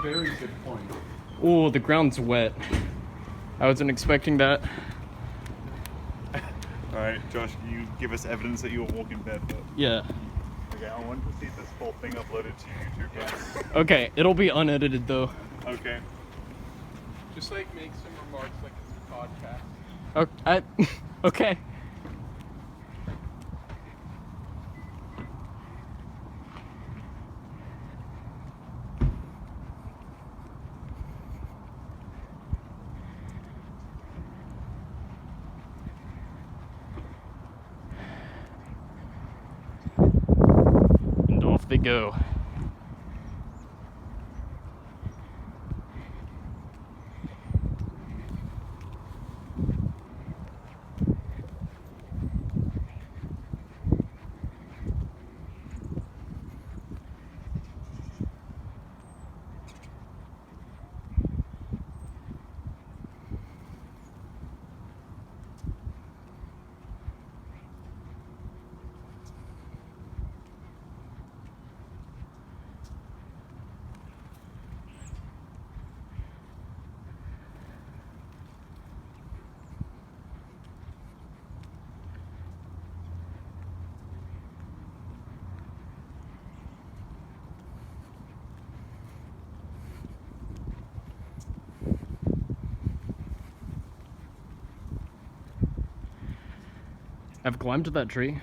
very good point. Oh, the ground's wet. I wasn't expecting that. Alright, Josh, can you give us evidence that you were walking barefoot? Yeah. Okay, I want to see this whole thing uploaded to YouTube. Yes. Okay, it'll be unedited though. Okay. Just like make some remarks like it's a podcast. Okay. And off they go. I've climbed to that tree.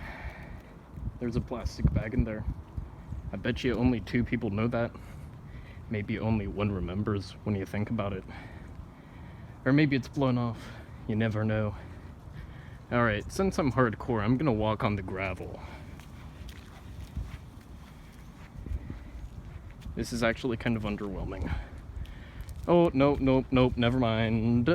There's a plastic bag in there. I bet you only 2 people know that. Maybe only 1 remembers when you think about it. Or maybe it's blown off. You never know. Alright, since I'm hardcore, I'm gonna walk on the gravel. This is actually kind of underwhelming. Oh, nope, never mind.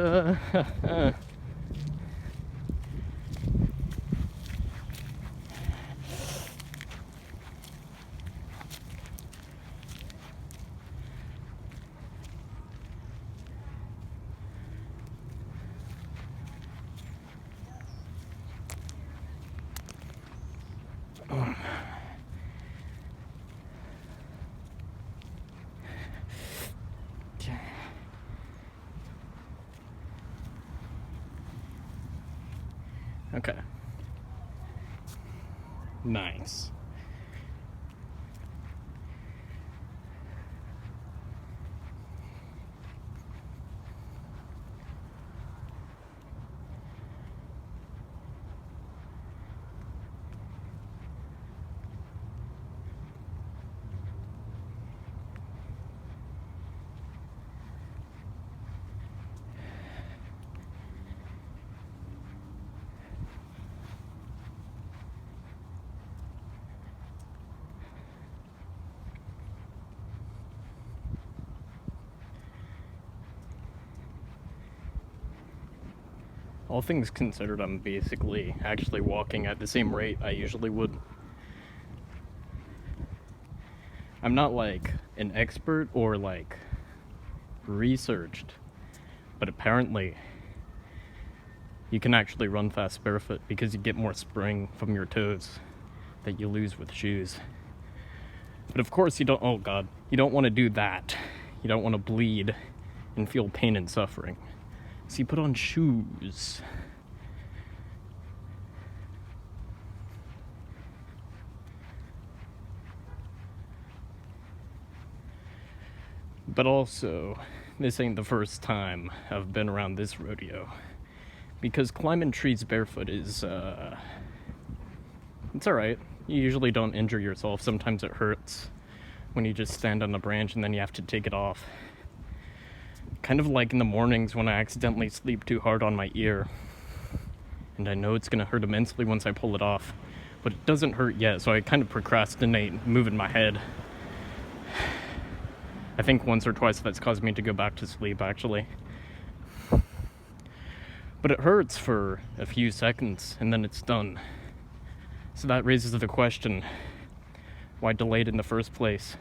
Okay. Nice. All things considered, I'm basically actually walking at the same rate I usually would. I'm not like an expert or like researched, but apparently you can actually run fast barefoot because you get more spring from your toes that you lose with shoes. But of course you don't want to do that. You don't want to bleed and feel pain and suffering. So you put on shoes. But also, this ain't the first time I've been around this rodeo. Because climbing trees barefoot is, it's alright. You usually don't injure yourself. Sometimes it hurts when you just stand on a branch and then you have to take it off. Kind of like in the mornings when I accidentally sleep too hard on my ear. And I know it's gonna hurt immensely once I pull it off. But it doesn't hurt yet, so I kind of procrastinate moving my head. I think once or twice that's caused me to go back to sleep, actually. But it hurts for a few seconds, and then it's done. So that raises the question, why delay it in the first place?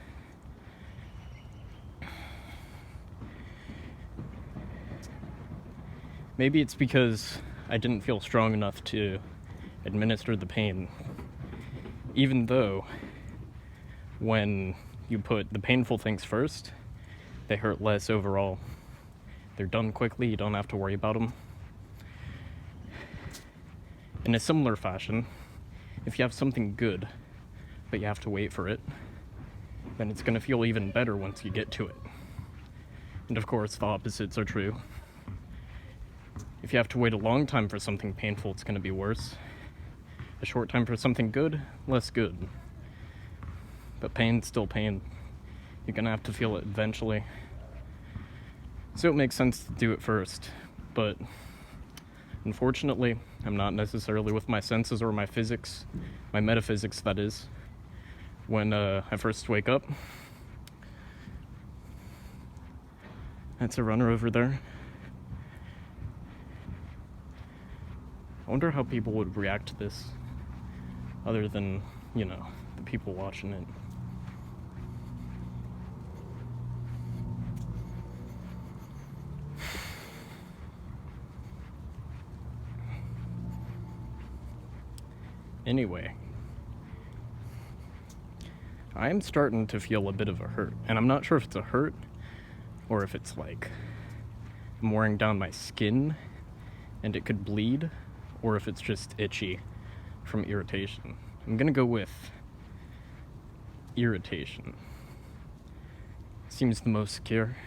Maybe it's because I didn't feel strong enough to administer the pain. Even though, when you put the painful things first, They hurt less overall. They're done quickly, you don't have to worry about them. In a similar fashion, if you have something good, but you have to wait for it, then it's going to feel even better once you get to it. And of course, the opposites are true. If you have to wait a long time for something painful, it's going to be worse. A short time for something good, less good. But pain's still pain. You're going to have to feel it eventually. So it makes sense to do it first. But unfortunately, I'm not necessarily with my senses or my physics, my metaphysics, that is, when I first wake up. That's a runner over there. I wonder how people would react to this, other than, the people watching it. Anyway, I am starting to feel a bit of a hurt, and I'm not sure if it's a hurt or if it's like I'm wearing down my skin and it could bleed, or if it's just itchy from irritation. I'm gonna go with irritation. Seems the most secure.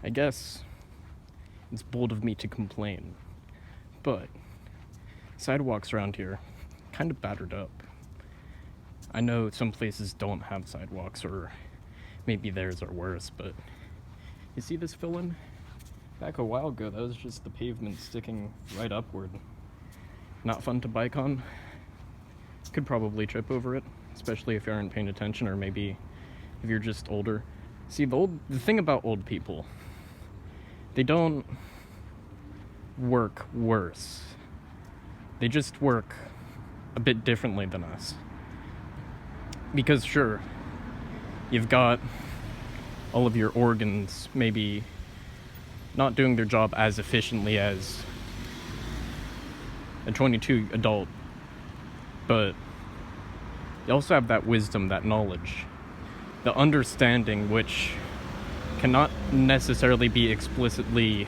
I guess it's bold of me to complain, but sidewalks around here kind of battered up. I know some places don't have sidewalks, or maybe theirs are worse, but you see this fill-in? Back a while ago, that was just the pavement sticking right upward. Not fun to bike on. Could probably trip over it, especially if you aren't paying attention, or maybe if you're just older. See, the thing about old people, they don't work worse. They just work a bit differently than us. Because sure, you've got all of your organs maybe not doing their job as efficiently as a 22 adult, but you also have that wisdom, that knowledge, the understanding, which cannot necessarily be explicitly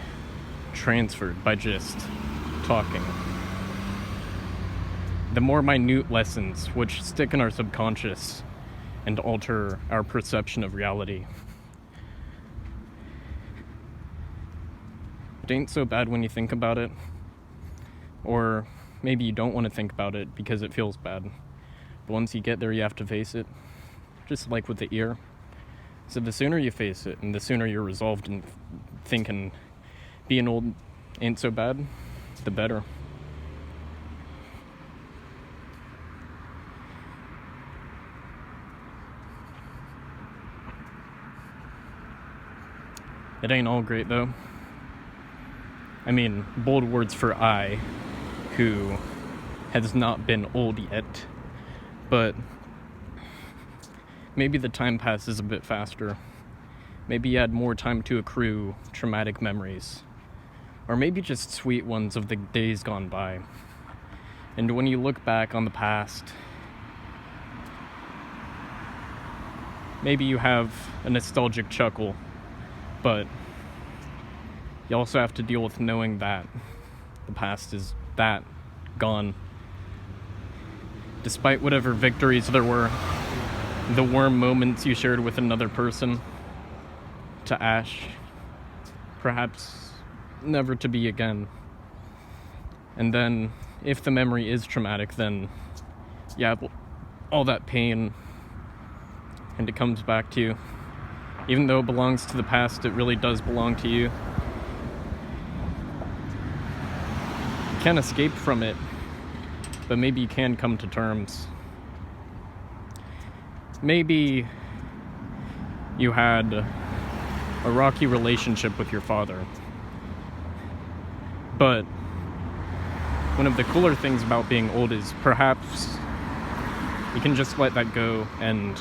transferred by just talking. The more minute lessons which stick in our subconscious and alter our perception of reality. It ain't so bad when you think about it, or maybe you don't want to think about it because it feels bad. But once you get there, you have to face it, just like with the ear. So the sooner you face it, and the sooner you're resolved in thinking being old ain't so bad, the better. It ain't all great, though. I mean, bold words for I, who has not been old yet, but maybe the time passes a bit faster. Maybe you had more time to accrue traumatic memories, or maybe just sweet ones of the days gone by. And when you look back on the past, maybe you have a nostalgic chuckle, but you also have to deal with knowing that the past is that gone. Despite whatever victories there were, the warm moments you shared with another person, to ash, perhaps never to be again. And then, if the memory is traumatic, then, yeah, all that pain, and it comes back to you. Even though it belongs to the past, it really does belong to you. You can't escape from it, but maybe you can come to terms. Maybe you had a rocky relationship with your father. But one of the cooler things about being old is perhaps you can just let that go and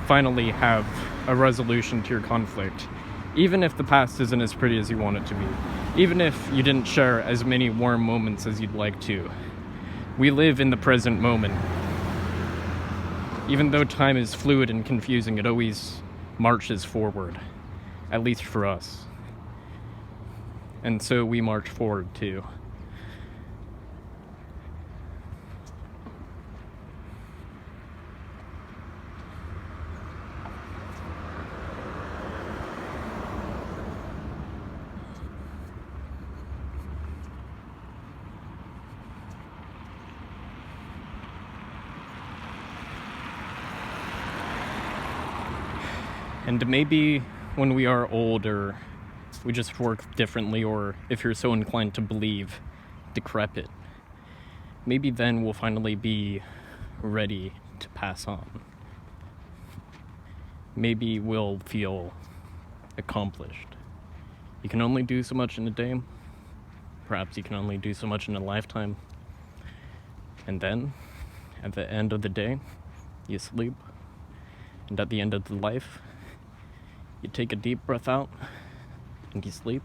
finally have a resolution to your conflict, even if the past isn't as pretty as you want it to be, even if you didn't share as many warm moments as you'd like to. We live in the present moment. Even though time is fluid and confusing, it always marches forward, at least for us. And so we march forward too. And maybe when we are older, we just work differently, or if you're so inclined to believe, decrepit. Maybe then we'll finally be ready to pass on. Maybe we'll feel accomplished. You can only do so much in a day. Perhaps you can only do so much in a lifetime. And then, at the end of the day, you sleep. And at the end of the life, you take a deep breath out and you sleep.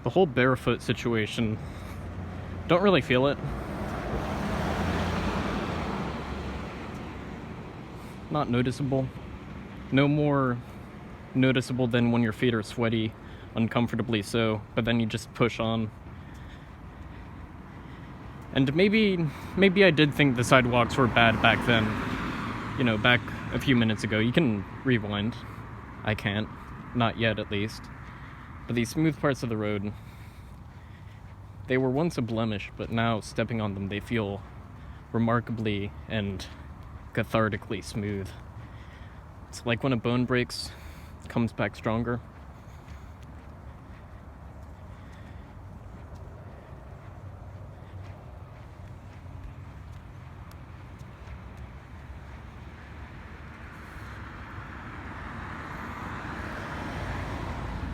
The whole barefoot situation, don't really feel it. Not noticeable. No more noticeable than when your feet are sweaty, uncomfortably so, but then you just push on. And maybe I did think the sidewalks were bad back then. You know, back a few minutes ago. You can rewind. I can't. Not yet, at least. But these smooth parts of the road, they were once a blemish, but now stepping on them, they feel remarkably and cathartically smooth. It's like when a bone breaks, it comes back stronger.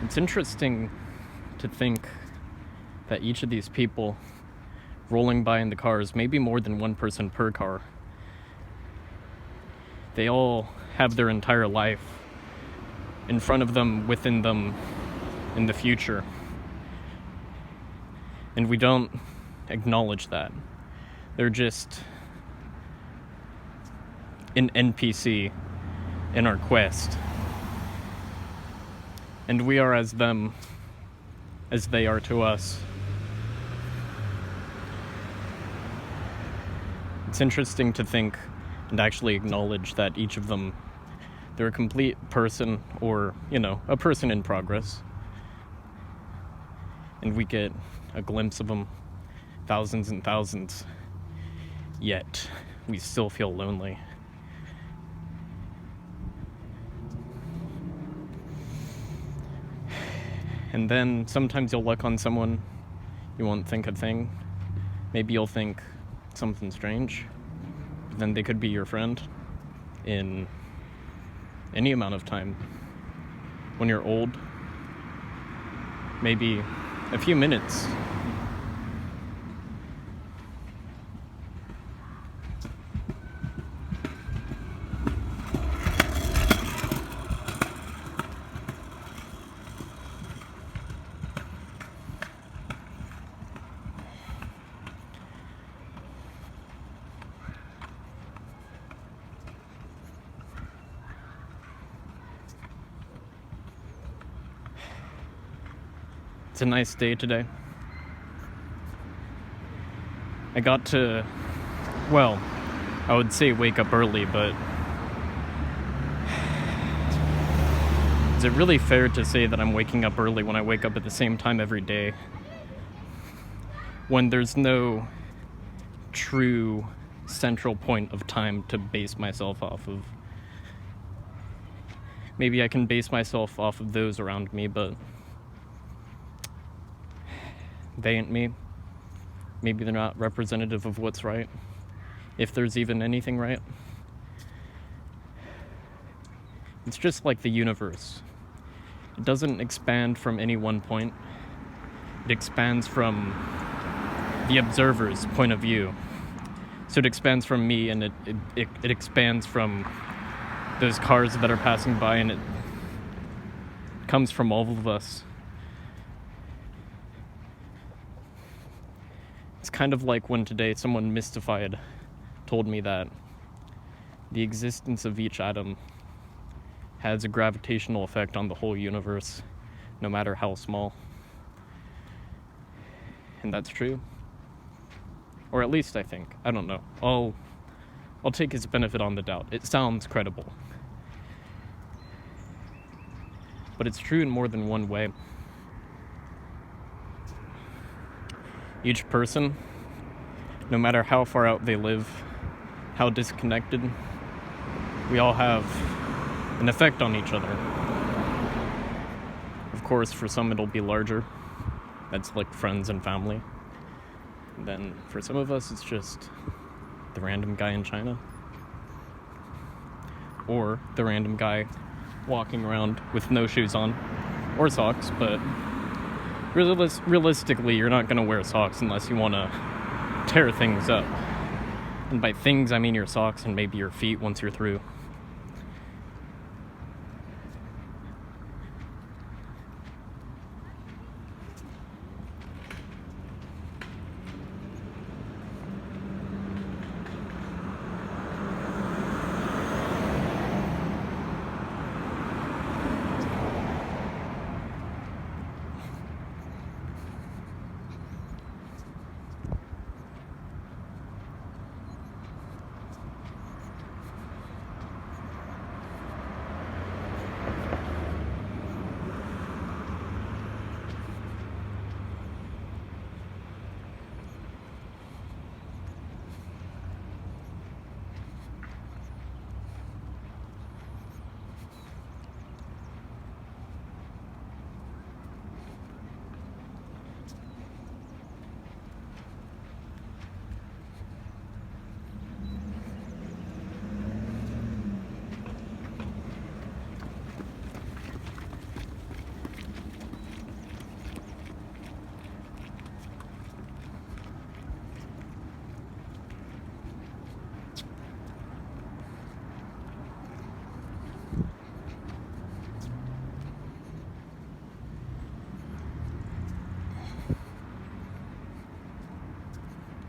It's interesting to think that each of these people rolling by in the cars, maybe more than one person per car, they all have their entire life in front of them, within them, in the future. And we don't acknowledge that. They're just an NPC in our quest. And we are as them, as they are to us. It's interesting to think and actually acknowledge that each of them, they're a complete person, or, you know, a person in progress. And we get a glimpse of them, thousands and thousands, yet we still feel lonely. And then sometimes you'll look on someone, you won't think a thing. Maybe you'll think something strange. But then they could be your friend in any amount of time. When you're old, maybe a few minutes. It's a nice day today. I got to, well, I would say wake up early, but is it really fair to say that I'm waking up early when I wake up at the same time every day? When there's no true central point of time to base myself off of. Maybe I can base myself off of those around me, but they ain't me. Maybe they're not representative of what's right, if there's even anything right. It's just like the universe. It doesn't expand from any one point. It expands from the observer's point of view. So it expands from me, and it expands from those cars that are passing by, and it comes from all of us. It's kind of like when today someone mystified told me that the existence of each atom has a gravitational effect on the whole universe, no matter how small. And that's true. Or at least I think. I don't know. I'll take his benefit on the doubt. It sounds credible. But it's true in more than one way. Each person, no matter how far out they live, how disconnected, we all have an effect on each other. Of course, for some it'll be larger. That's like friends and family. And then for some of us, it's just the random guy in China. Or the random guy walking around with no shoes on. Or socks, but realistically, you're not going to wear socks unless you want to tear things up. And by things, I mean your socks and maybe your feet once you're through.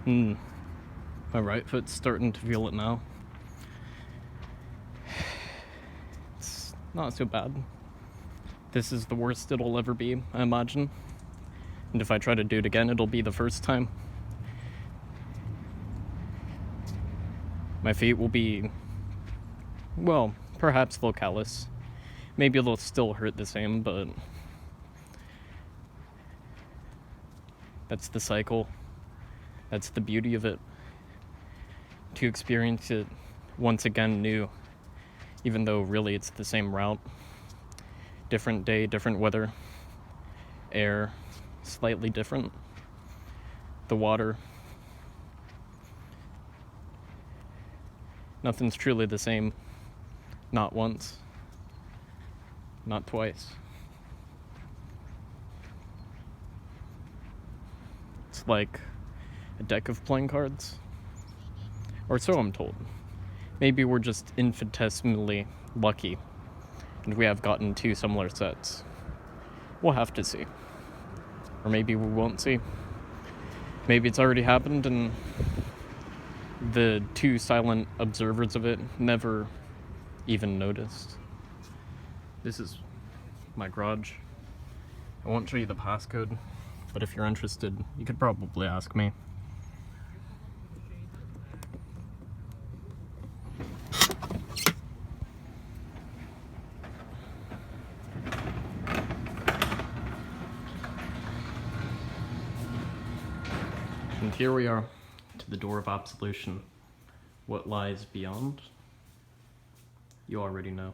My right foot's starting to feel it now. It's not so bad. This is the worst it'll ever be, I imagine. And if I try to do it again, it'll be the first time. My feet will be, well, perhaps they'll callous. Maybe they'll still hurt the same, but that's the cycle. That's the beauty of it. To experience it once again new, even though really it's the same route. Different day, different weather. Air, slightly different. The water. Nothing's truly the same. Not once. Not twice. It's like a deck of playing cards. Or so I'm told. Maybe we're just infinitesimally lucky, and we have gotten two similar sets. We'll have to see. Or maybe we won't see. Maybe it's already happened and the two silent observers of it never even noticed. This is my garage. I won't show you the passcode, but if you're interested, you could probably ask me. And here we are, to the door of absolution. What lies beyond? You already know.